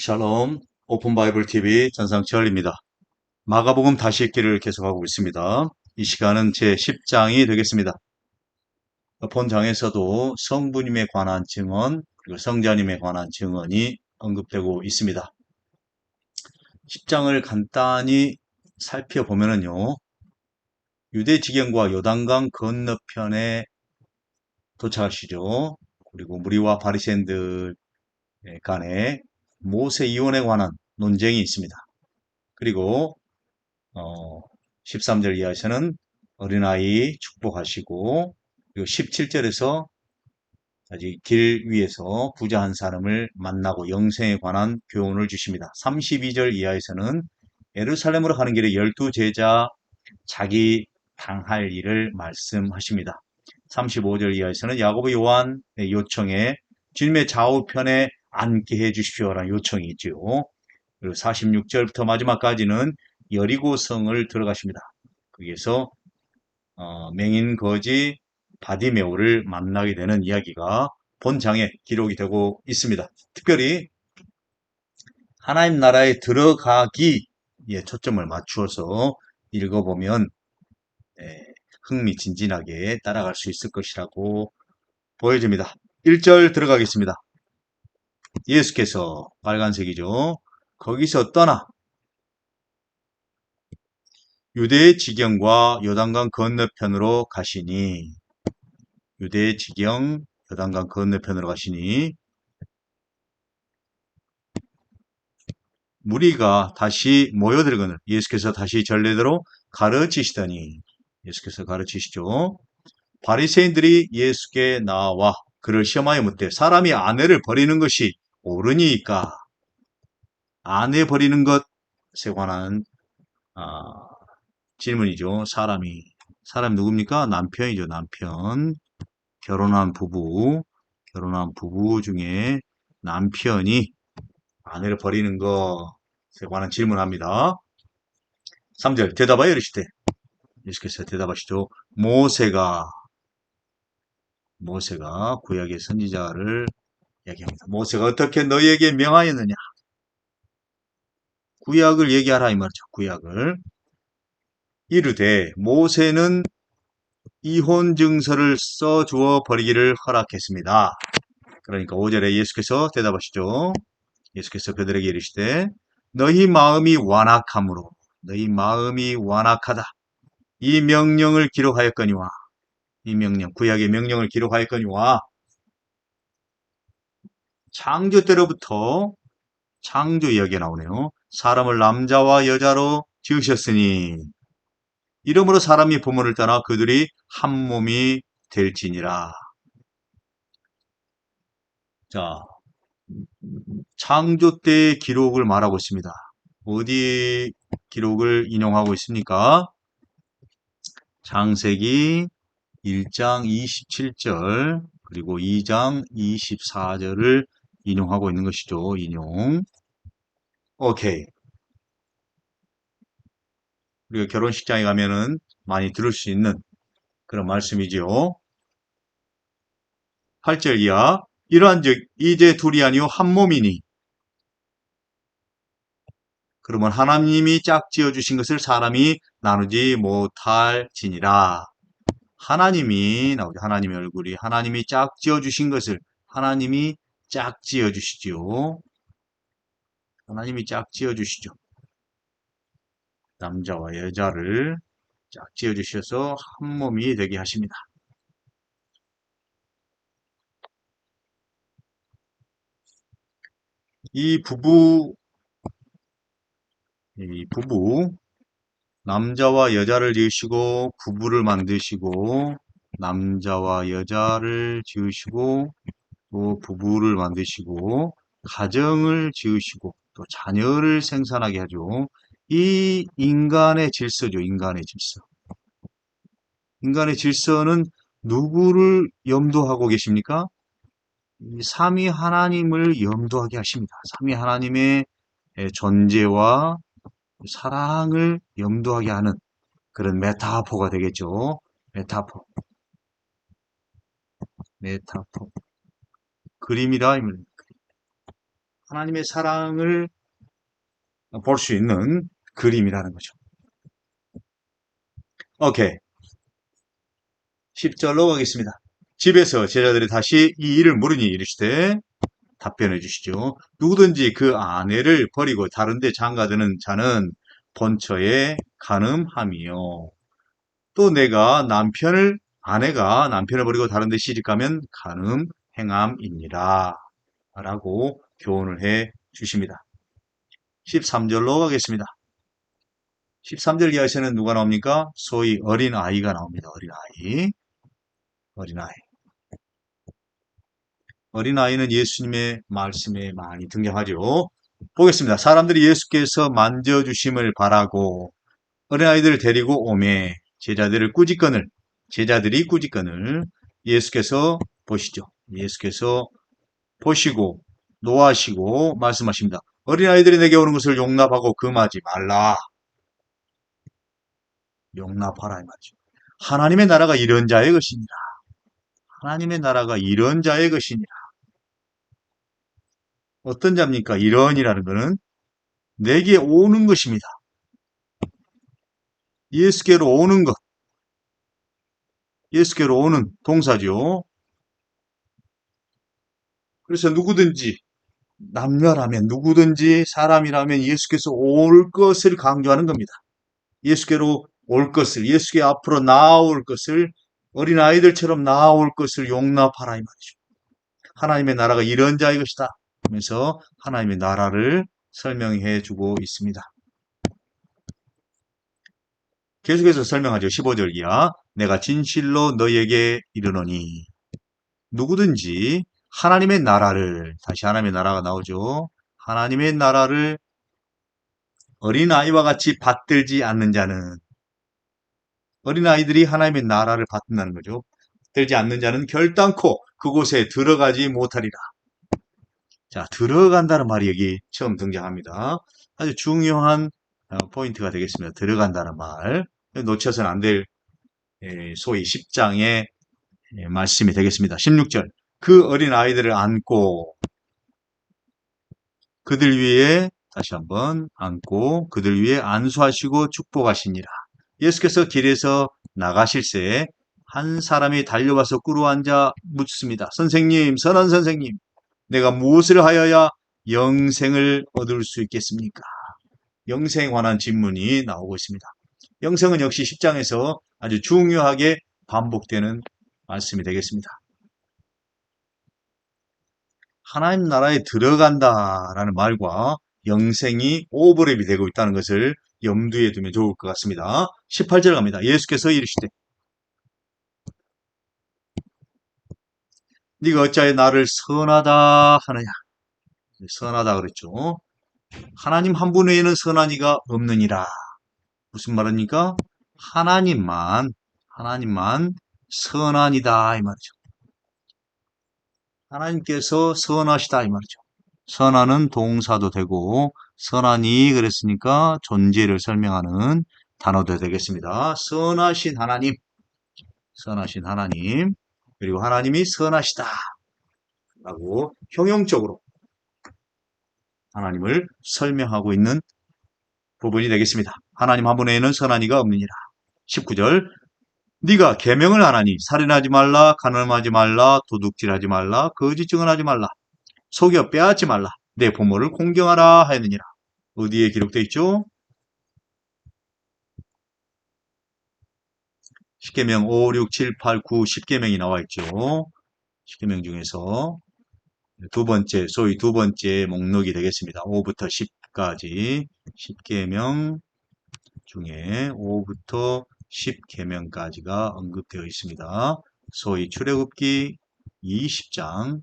샬롬, 오픈 바이블 TV 전상철입니다. 마가복음 다시 읽기를 계속하고 있습니다. 이 시간은 제 10장이 되겠습니다. 본 장에서도 성부님에 관한 증언, 그리고 성자님에 관한 증언이 언급되고 있습니다. 10장을 간단히 살펴보면요, 유대 지경과 요단강 건너편에 도착하시죠. 그리고 무리와 바리새인들 간에 모세 이혼에 관한 논쟁이 있습니다. 그리고 13절 이하에서는 어린아이 축복하시고, 그리고 17절에서 아직 길 위에서 부자 한 사람을 만나고 영생에 관한 교훈을 주십니다. 32절 이하에서는 예루살렘으로 가는 길에 12제자 자기 당할 일을 말씀하십니다. 35절 이하에서는 야고보 요한의 요청에 주님의 좌우편에 앉게 해주십시오라는 요청이 있죠. 그리고 46절부터 마지막까지는 여리고성을 들어가십니다. 거기에서 맹인 거지 바디메오를 만나게 되는 이야기가 본장에 기록이 되고 있습니다. 특별히 하나님 나라에 들어가기에 초점을 맞추어서 읽어보면 흥미진진하게 따라갈 수 있을 것이라고 보여집니다. 1절 들어가겠습니다. 예수께서 빨간색이죠. 거기서 떠나 유대의 지경과 요단강 건너편으로 가시니, 유대의 지경, 요단강 건너편으로 가시니 무리가 다시 모여들거늘 예수께서 다시 전례대로 가르치시더니, 예수께서 가르치시죠. 바리새인들이 예수께 나와 그를 시험하여 묻되 사람이 아내를 버리는 것이 옳으니까, 아내 버리는 것에 관한 질문이죠. 사람 누굽니까? 남편이죠. 남편. 결혼한 부부 중에 남편이 아내를 버리는 것에 관한 질문합니다. 3절 대답하여 이르시되, 예수께서 대답하시죠. 모세가 구약의 선지자를 얘기합니다. 모세가 어떻게 너희에게 명하였느냐? 구약을 얘기하라 이 말이죠. 구약을. 이르되 모세는 이혼 증서를 써주어 버리기를 허락했습니다. 그러니까 5절에 예수께서 대답하시죠. 예수께서 그들에게 이르시되 너희 마음이 완악함으로, 너희 마음이 완악하다. 이 명령을 기록하였거니와, 이 명령, 구약의 명령을 기록하였거니와, 창조 때로부터, 창조 이야기가 나오네요. 사람을 남자와 여자로 지으셨으니 이러므로 사람이 부모를 떠나 그들이 한 몸이 될지니라. 자, 창조 때의 기록을 말하고 있습니다. 어디 기록을 인용하고 있습니까? 창세기 1장 27절 그리고 2장 24절을 인용하고 있는 것이죠. 인용. 오케이. 우리가 결혼식장에 가면은 많이 들을 수 있는 그런 말씀이지요. 8절 이하. 이러한즉 이제 둘이 아니요 한 몸이니, 그러면 하나님이 짝지어 주신 것을 사람이 나누지 못할지니라. 하나님이 나오죠. 하나님의 얼굴이, 하나님이 짝지어 주신 것을 하나님이 짝지어 주시지요. 하나님이 짝지어 주시죠. 남자와 여자를 짝지어 주셔서 한 몸이 되게 하십니다. 이 부부, 남자와 여자를 지으시고 부부를 만드시고, 남자와 여자를 지으시고 또 부부를 만드시고 가정을 지으시고 또 자녀를 생산하게 하죠. 이 인간의 질서죠. 인간의 질서. 인간의 질서는 누구를 염두하고 계십니까? 이 삼위 하나님을 염두하게 하십니다. 삼위 하나님의 존재와 사랑을 염두하게 하는 그런 메타포가 되겠죠. 메타포. 그림이라. 하나님의 사랑을 볼 수 있는 그림이라는 거죠. 오케이. 10절로 가겠습니다. 집에서 제자들이 다시 이 일을 물으니 이르시되 답변해 주시죠. 누구든지 그 아내를 버리고 다른 데 장가드는 자는 본처에 간음함이요. 또 아내가 남편을 버리고 다른 데 시집가면 간음 행함이니라. 라고 교훈을 해 주십니다. 13절로 가겠습니다. 13절 이하에서는 누가 나옵니까? 소위 어린아이가 나옵니다. 어린아이. 어린아이는 예수님의 말씀에 많이 등장하죠. 보겠습니다. 사람들이 예수께서 만져주심을 바라고 어린아이들을 데리고 오매 제자들이 꾸짖건을 예수께서 보시죠. 예수께서 보시고 노하시고 말씀하십니다. 어린아이들이 내게 오는 것을 용납하고 금하지 말라. 용납하라 이 말이죠. 하나님의 나라가 이런 자의 것이니라. 하나님의 나라가 이런 자의 것이니라. 어떤 자입니까? 이런이라는 것은 내게 오는 것입니다. 예수께로 오는 것. 예수께로 오는 동사죠. 그래서 누구든지 남녀라면 누구든지 사람이라면 예수께서 올 것을 강조하는 겁니다. 예수께로 올 것을, 예수께 앞으로 나아올 것을, 어린아이들처럼 나아올 것을 용납하라 이 말이죠. 하나님의 나라가 이런 자의 것이다 하면서 하나님의 나라를 설명해 주고 있습니다. 계속해서 설명하죠. 15절 이하. 내가 진실로 너희에게 이르노니 누구든지 하나님의 나라를, 다시 하나님의 나라가 나오죠. 하나님의 나라를 어린아이와 같이 받들지 않는 자는, 어린아이들이 하나님의 나라를 받는다는 거죠. 받들지 않는 자는 결단코 그곳에 들어가지 못하리라. 자, 들어간다는 말이 여기 처음 등장합니다. 아주 중요한 포인트가 되겠습니다. 들어간다는 말. 놓쳐서는 안 될 소위 10장의 말씀이 되겠습니다. 16절. 그 어린아이들을 안고 그들 위에 다시 한번 안고 그들 위에 안수하시고 축복하시니라. 예수께서 길에서 나가실새 한 사람이 달려와서 꿇어앉아 묻습니다. 선생님, 선한 선생님, 내가 무엇을 하여야 영생을 얻을 수 있겠습니까? 영생에 관한 질문이 나오고 있습니다. 영생은 역시 10장에서 아주 중요하게 반복되는 말씀이 되겠습니다. 하나님 나라에 들어간다라는 말과 영생이 오버랩이 되고 있다는 것을 염두에 두면 좋을 것 같습니다. 18절 갑니다. 예수께서 이르시되 네가 어찌하여 나를 선하다 하느냐. 선하다 그랬죠. 하나님 한 분 외에는 선한 이가 없느니라. 무슨 말입니까? 하나님만 선한이다 이 말이죠. 하나님께서 선하시다 이 말이죠. 선하는 동사도 되고 선하니 그랬으니까 존재를 설명하는 단어도 되겠습니다. 선하신 하나님 그리고 하나님이 선하시다 라고 형용적으로 하나님을 설명하고 있는 부분이 되겠습니다. 하나님 한 분 외에는 선한 이가 없느니라. 19절 네가 계명을 안 하니 살인하지 말라, 간음하지 말라, 도둑질하지 말라, 거짓 증언하지 말라, 속여 빼앗지 말라, 내 부모를 공경하라 하였느니라. 어디에 기록되어 있죠? 십계명 5, 6, 7, 8, 9, 10계명이 나와 있죠. 10계명 중에서 소위 두 번째 목록이 되겠습니다. 5부터 10까지 10계명 중에 5부터 10계명까지가 언급되어 있습니다. 소위 출애굽기 20장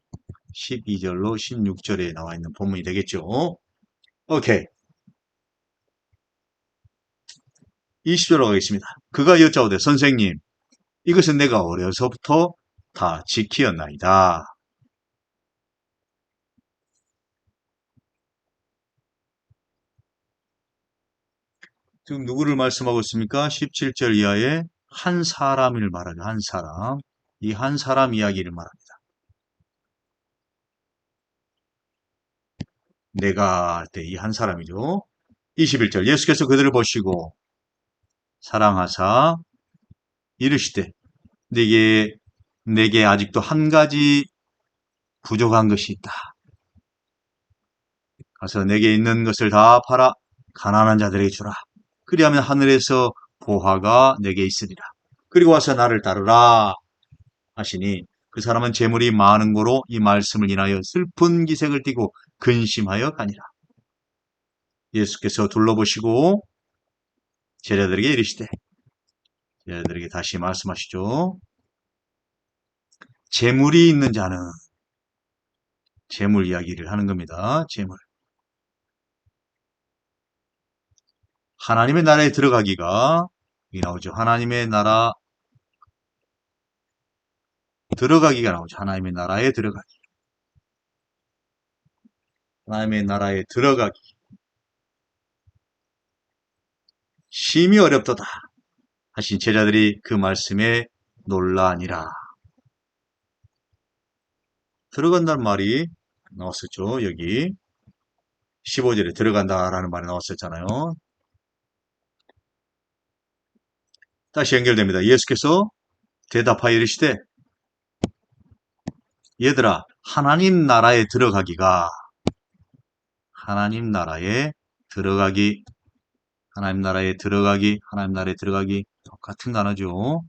12절로 16절에 나와 있는 본문이 되겠죠. 오케이. 20절로 가겠습니다. 그가 여짜오되 선생님 이것은 내가 어려서부터 다 지키었나이다. 지금 누구를 말씀하고 있습니까? 17절 이하에 한 사람을 말하죠. 한 사람. 이 한 사람 이야기를 말합니다. 내가 할 때 이 한 사람이죠. 21절 예수께서 그들을 보시고 사랑하사 이르시되 내게 아직도 한 가지 부족한 것이 있다. 가서 내게 있는 것을 다 팔아 가난한 자들에게 주라. 그리하면 하늘에서 보화가 내게 있으리라. 그리고 와서 나를 따르라 하시니 그 사람은 재물이 많은 고로 이 말씀을 인하여 슬픈 기색을 띠고 근심하여 가니라. 예수께서 둘러보시고 제자들에게 이르시되 제자들에게 다시 말씀하시죠. 재물이 있는 자는 재물 이야기를 하는 겁니다. 재물. 하나님의 나라에 들어가기가 여기 나오죠. 하나님의 나라 들어가기가 나오죠. 하나님의 나라에 들어가기. 하나님의 나라에 들어가기. 심히 어렵도다 하신 제자들이 그 말씀에 놀라니라. 들어간다는 말이 나왔었죠. 여기 15절에 들어간다라는 말이 나왔었잖아요. 다시 연결됩니다. 예수께서 대답하여 이르시되 얘들아 하나님 나라에 들어가기가 하나님 나라에 들어가기 하나님 나라에 들어가기 하나님 나라에 들어가기 똑같은 단어죠.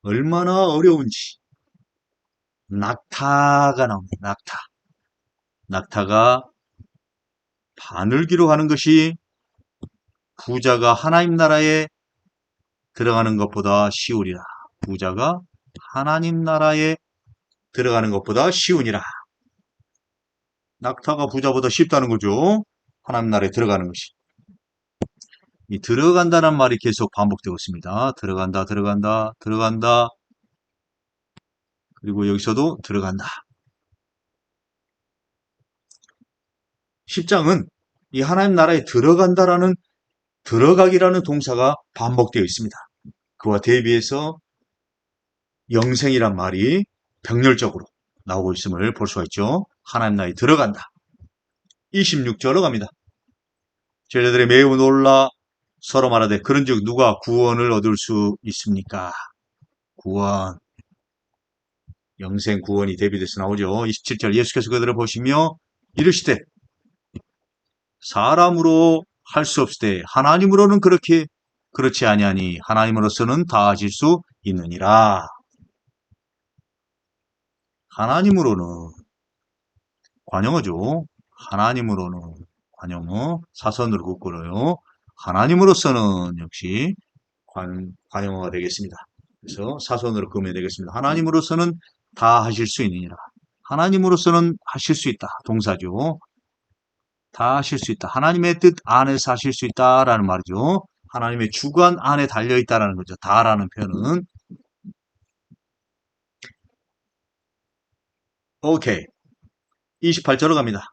얼마나 어려운지 낙타가 나옵니다. 낙타. 낙타가 바늘기로 하는 것이 부자가 하나님 나라에 들어가는 것보다 쉬우리라. 부자가 하나님 나라에 들어가는 것보다 쉬우니라. 낙타가 부자보다 쉽다는 거죠. 하나님 나라에 들어가는 것이. 이 들어간다는 말이 계속 반복되고 있습니다. 들어간다, 들어간다, 들어간다. 그리고 여기서도 들어간다. 10장은 이 하나님 나라에 들어간다라는 들어가기라는 동사가 반복되어 있습니다. 그와 대비해서 영생이란 말이 병렬적으로 나오고 있음을 볼 수가 있죠. 하나님 나라에 들어간다. 26절로 갑니다. 제자들이 매우 놀라 서로 말하되 그런즉 누가 구원을 얻을 수 있습니까? 구원, 영생 구원이 대비돼서 나오죠. 27절 예수께서 그들을 보시며 이르시되 사람으로 할 수 없을 때 하나님으로는 그렇지 아니하니 하나님으로서는 다 하실 수 있느니라. 하나님으로는 관용어죠. 하나님으로는 관용어 사선으로 묶어요. 하나님으로서는 역시 관용어가 되겠습니다. 그래서 사선으로 그으면 되겠습니다. 하나님으로서는 다 하실 수 있느니라. 하나님으로서는 하실 수 있다. 동사죠. 다 하실 수 있다. 하나님의 뜻 안에서 하실 수 있다라는 말이죠. 하나님의 주관 안에 달려있다라는 거죠. 다라는 표현은. 오케이. 28절로 갑니다.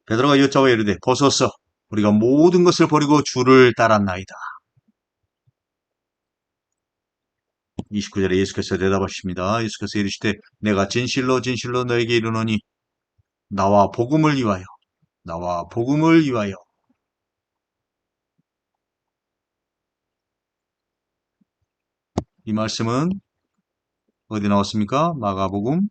베드로가 여짜와 이르되 보소서 우리가 모든 것을 버리고 주를 따랐나이다. 29절에 예수께서 대답하십니다. 예수께서 이르시되 내가 진실로 진실로 너에게 이르노니 나와 복음을 위하여 이 말씀은 어디 나왔습니까? 마가복음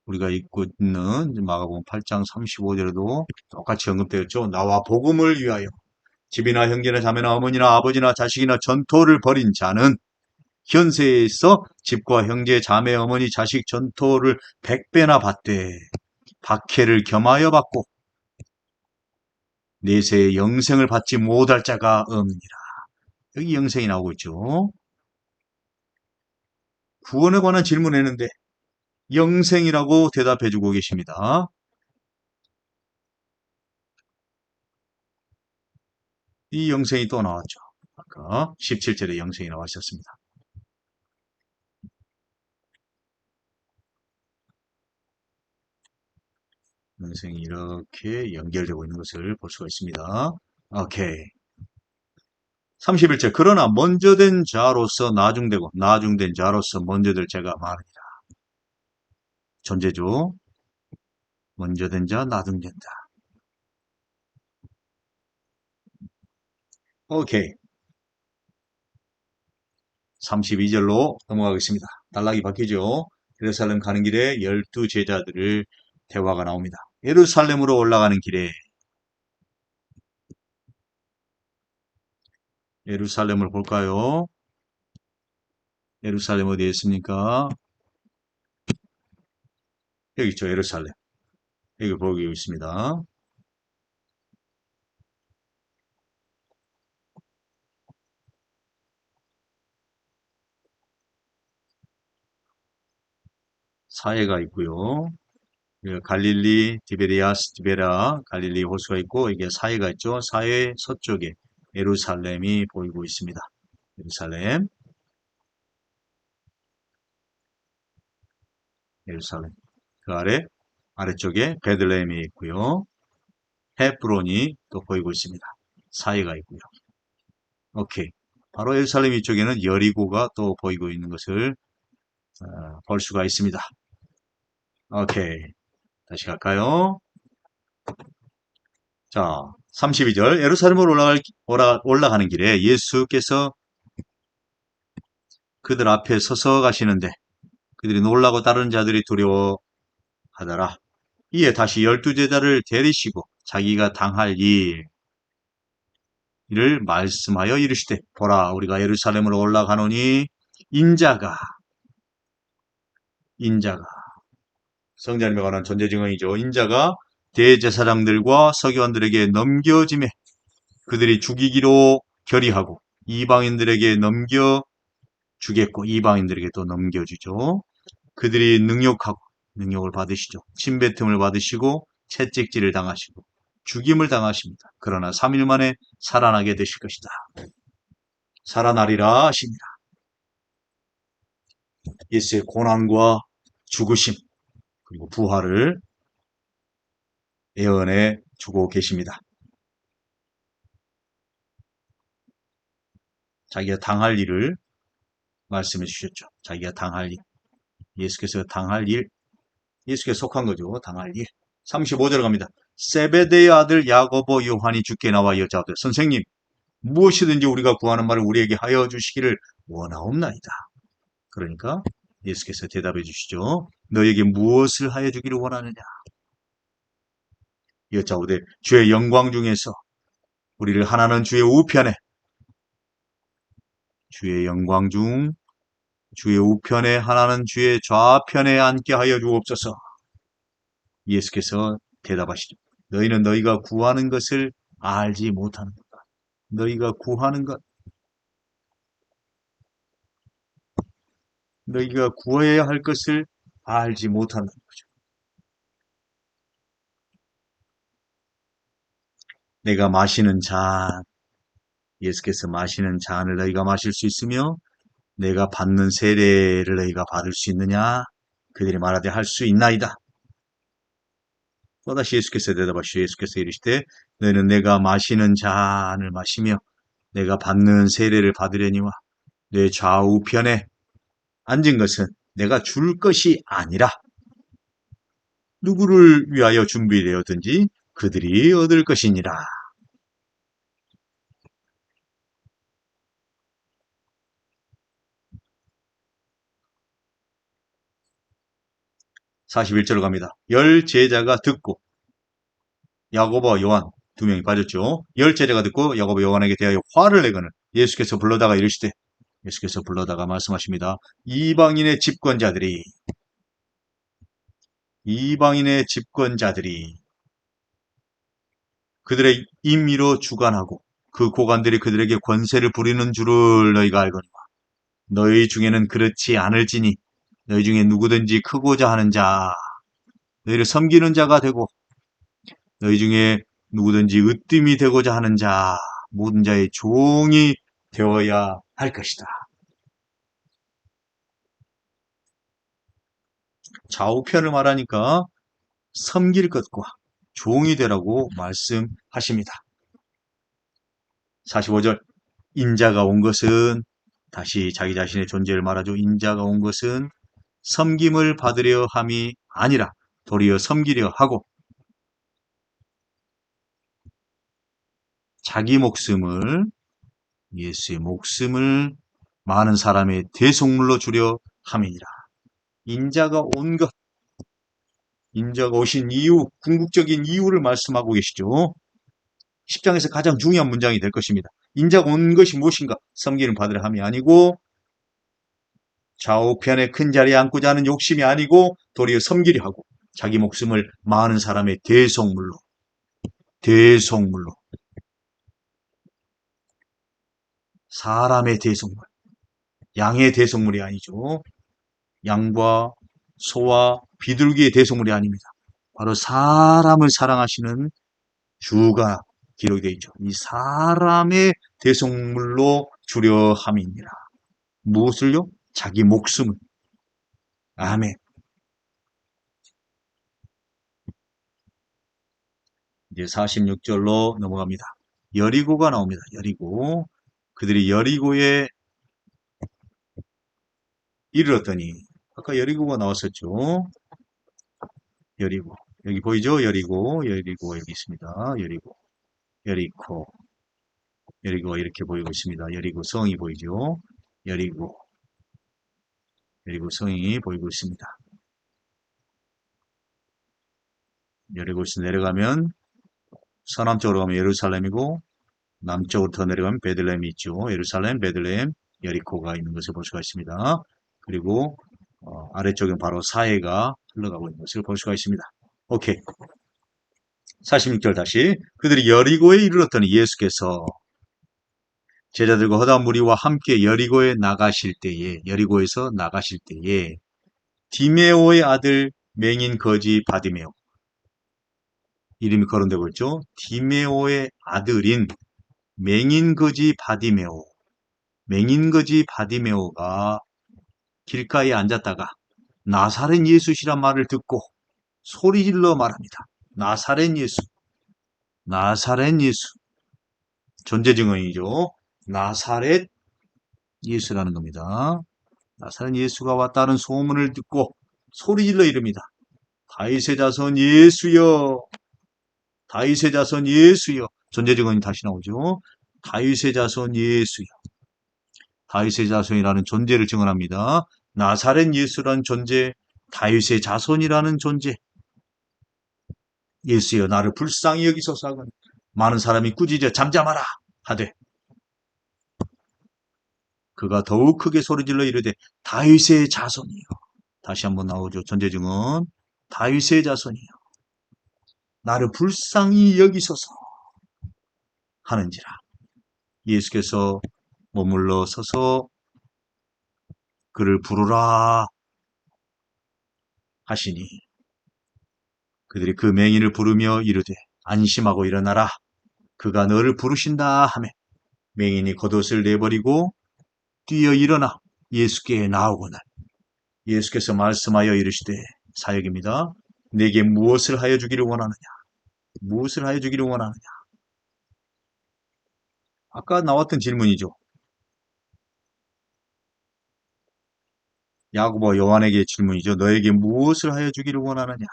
우리가 읽고 있는 마가복음 8장 35절에도 똑같이 언급되었죠. 나와 복음을 위하여 집이나 형제나 자매나 어머니나 아버지나 자식이나 전토를 벌인 자는 현세에서 집과 형제, 자매, 어머니, 자식 전토를 100배나 받되 박해를 겸하여 받고 내세의 영생을 받지 못할 자가 없느니라. 여기 영생이 나오고 있죠. 구원에 관한 질문을 했는데 영생이라고 대답해주고 계십니다. 이 영생이 또 나왔죠. 아까 17절에 영생이 나와 있었습니다. 영생이 이렇게 연결되고 있는 것을 볼 수가 있습니다. 오케이. 31절 그러나 먼저 된 자로서 나중되고 나중된 자로서 먼저 될 자가 많으니라. 존재죠. 먼저 된 자 나중된 자. 오케이. 32절로 넘어가겠습니다. 단락이 바뀌죠. 예루살렘 가는 길에 12제자들을 대화가 나옵니다. 예루살렘으로 올라가는 길에 예루살렘을 볼까요? 예루살렘 어디에 있습니까? 여기 있죠. 예루살렘. 여기 보고 있습니다. 사해가 있고요. 갈릴리, 디베리아스, 디베라, 갈릴리 호수가 있고 이게 사해가 있죠. 사해 서쪽에 예루살렘이 보이고 있습니다. 예루살렘, 예루살렘. 그 아래쪽에 베들레헴이 있고요. 헤브론이 또 보이고 있습니다. 사해가 있고요. 오케이. 바로 예루살렘 이쪽에는 여리고가 또 보이고 있는 것을 볼 수가 있습니다. 오케이. 다시 갈까요? 자, 32절. 예루살렘으로 올라가는 길에 예수께서 그들 앞에 서서 가시는데 그들이 놀라고 다른 자들이 두려워하더라. 이에 다시 12제자를 데리시고 자기가 당할 일을 말씀하여 이르시되 보라 우리가 예루살렘으로 올라가노니 인자가 성자님에 관한 전제증언이죠. 인자가 대제사장들과 서기관들에게 넘겨짐에 그들이 죽이기로 결의하고 이방인들에게 넘겨주겠고 이방인들에게 또 넘겨주죠. 그들이 능력을 받으시죠. 침뱉음을 받으시고 채찍질을 당하시고 죽임을 당하십니다. 그러나 3일 만에 살아나게 되실 것이다. 살아나리라 하십니다. 예수의 고난과 죽으심 그리고 부활을 예언해 주고 계십니다. 자기가 당할 일을 말씀해 주셨죠. 자기가 당할 일. 예수께서 당할 일. 예수께서 속한 거죠. 당할 일. 35절 갑니다. 세베대의 아들 야고보 요한이 주께 나와 여짜오되 선생님 무엇이든지 우리가 구하는 말을 우리에게 하여 주시기를 원하옵나이다. 그러니까 예수께서 대답해 주시죠. 너에게 무엇을 하여 주기를 원하느냐. 여짜오되 주의 영광 중에서 우리를 하나는 주의 우편에 주의 영광 중 주의 우편에 하나는 주의 좌편에 앉게 하여 주옵소서. 예수께서 대답하시죠. 너희는 너희가 구하는 것을 알지 못하는 거다. 너희가 구하는 것, 너희가 구해야 할 것을 알지 못하는 거죠. 내가 마시는 잔, 예수께서 마시는 잔을 너희가 마실 수 있으며 내가 받는 세례를 너희가 받을 수 있느냐? 그들이 말하되 할 수 있나이다. 또다시 예수께서 대답하시오. 예수께서 이르시되 너희는 내가 마시는 잔을 마시며 내가 받는 세례를 받으려니와 내 좌우편에 앉은 것은 내가 줄 것이 아니라 누구를 위하여 준비되었든지 그들이 얻을 것이니라. 41절로 갑니다. 열 제자가 듣고 야고보와 요한 두 명이 빠졌죠. 열 제자가 듣고 야고보 요한에게 대하여 화를 내거늘 예수께서 불러다가 이르시되 예수께서 불러다가 말씀하십니다. 이방인의 집권자들이 그들의 임의로 주관하고 그 고관들이 그들에게 권세를 부리는 줄을 너희가 알거니와 너희 중에는 그렇지 않을지니 너희 중에 누구든지 크고자 하는 자 너희를 섬기는 자가 되고 너희 중에 누구든지 으뜸이 되고자 하는 자 모든 자의 종이 되어야 할 것이다. 좌우편을 말하니까 섬길 것과 종이 되라고 말씀하십니다. 45절 인자가 온 것은 다시 자기 자신의 존재를 말하죠. 인자가 온 것은 섬김을 받으려 함이 아니라 도리어 섬기려 하고 자기 목숨을 예수의 목숨을 많은 사람의 대속물로 주려 함이니라. 인자가 온 것, 인자가 오신 이유, 궁극적인 이유를 말씀하고 계시죠. 10장에서 가장 중요한 문장이 될 것입니다. 인자가 온 것이 무엇인가? 섬기는 받으려 함이 아니고 좌우편에 큰 자리에 앉고자 하는 욕심이 아니고 도리어 섬기려 하고 자기 목숨을 많은 사람의 대속물로 사람의 대속물, 양의 대속물이 아니죠. 양과 소와 비둘기의 대속물이 아닙니다. 바로 사람을 사랑하시는 주가 기록이 되어 있죠. 이 사람의 대속물로 주려 함이니라. 무엇을요? 자기 목숨을. 아멘. 이제 46절로 넘어갑니다. 여리고가 나옵니다. 여리고. 그들이 여리고에 이르렀더니 아까 여리고가 나왔었죠. 여리고. 여기 보이죠? 여리고 여기 있습니다. 여리고. 여리고가 이렇게 보이고 있습니다. 여리고 성이 보이죠? 여리고 성이 보이고 있습니다. 여리고에서 내려가면 서남쪽으로 가면 예루살렘이고 남쪽으로 더 내려가면 베들레헴이 있죠. 예루살렘, 베들레헴, 여리코가 있는 것을 볼 수가 있습니다. 그리고 아래쪽엔 바로 사해가 흘러가고 있는 것을 볼 수가 있습니다. 오케이. 46절 다시. 그들이 여리고에 이르렀더니 예수께서 제자들과 허다한 무리와 함께 여리고에서 나가실 때에 디메오의 아들 맹인 거지 바디메오 이름이 거론되고 있죠. 디메오의 아들인 맹인거지 바디메오가 길가에 앉았다가 나사렛 예수시란 말을 듣고 소리질러 말합니다. 나사렛 예수. 존재 증언이죠. 나사렛 예수라는 겁니다. 나사렛 예수가 왔다는 소문을 듣고 소리질러 이릅니다. 다윗의 자손 예수여. 존재 증언이 다시 나오죠. 다윗의 자손 예수여. 다윗의 자손이라는 존재를 증언합니다. 나사렛 예수라는 존재, 다윗의 자손이라는 존재. 예수여 나를 불쌍히 여기소서 하거늘 많은 사람이 꾸짖어 잠잠하라 하되 그가 더욱 크게 소리질러 이르되 다윗의 자손이요. 다시 한번 나오죠. 존재 증언. 다윗의 자손이요. 나를 불쌍히 여기소서 하는지라. 예수께서 머물러 서서 그를 부르라 하시니 그들이 그 맹인을 부르며 이르되 안심하고 일어나라. 그가 너를 부르신다 하매 맹인이 겉옷을 내버리고 뛰어 일어나 예수께 나오거늘 예수께서 말씀하여 이르시되 사역입니다. 내게 무엇을 하여 주기를 원하느냐? 아까 나왔던 질문이죠. 야고보와 요한에게 질문이죠. 너에게 무엇을 하여 주기를 원하느냐?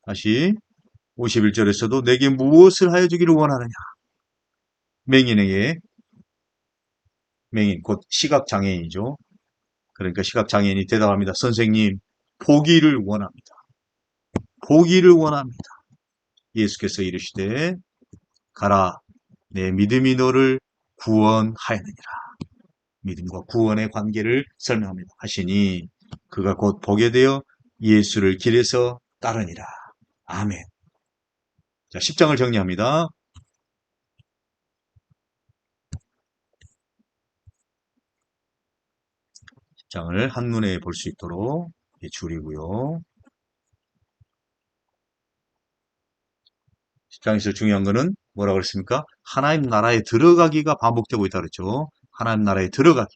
다시 51절에서도 내게 무엇을 하여 주기를 원하느냐? 맹인 곧 시각장애인이죠. 그러니까 시각장애인이 대답합니다. 선생님, 보기를 원합니다. 예수께서 이르시되 가라, 내 믿음이 너를 구원하였느니라. 믿음과 구원의 관계를 설명합니다. 하시니 그가 곧 보게 되어 예수를 길에서 따르니라. 아멘. 자, 10장을 정리합니다. 10장을 한눈에 볼 수 있도록 줄이고요. 10장에서 중요한 거는 뭐라고 그랬습니까? 하나님 나라에 들어가기가 반복되고 있다 그랬죠. 하나님 나라에 들어가는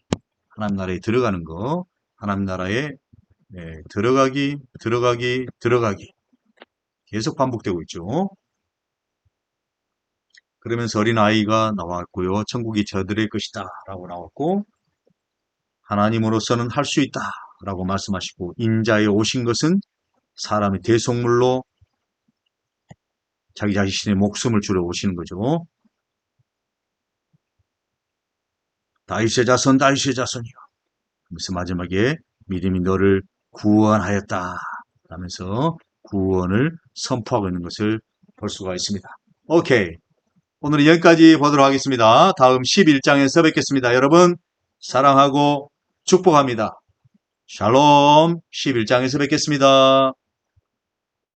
거, 하나님 나라에 들어가기 계속 반복되고 있죠. 그러면서 어린아이가 나왔고요. 천국이 저들의 것이다 라고 나왔고 하나님으로서는 할 수 있다. 라고 말씀하시고, 인자에 오신 것은 사람의 대속물로 자기 자신의 목숨을 주러 오시는 거죠. 다윗의 자손, 다윗의 자손이요. 그래서 마지막에 믿음이 너를 구원하였다 라면서 구원을 선포하고 있는 것을 볼 수가 있습니다. 오케이. 오늘은 여기까지 보도록 하겠습니다. 다음 11장에서 뵙겠습니다. 여러분 사랑하고 축복합니다. 샬롬. 11장에서 뵙겠습니다.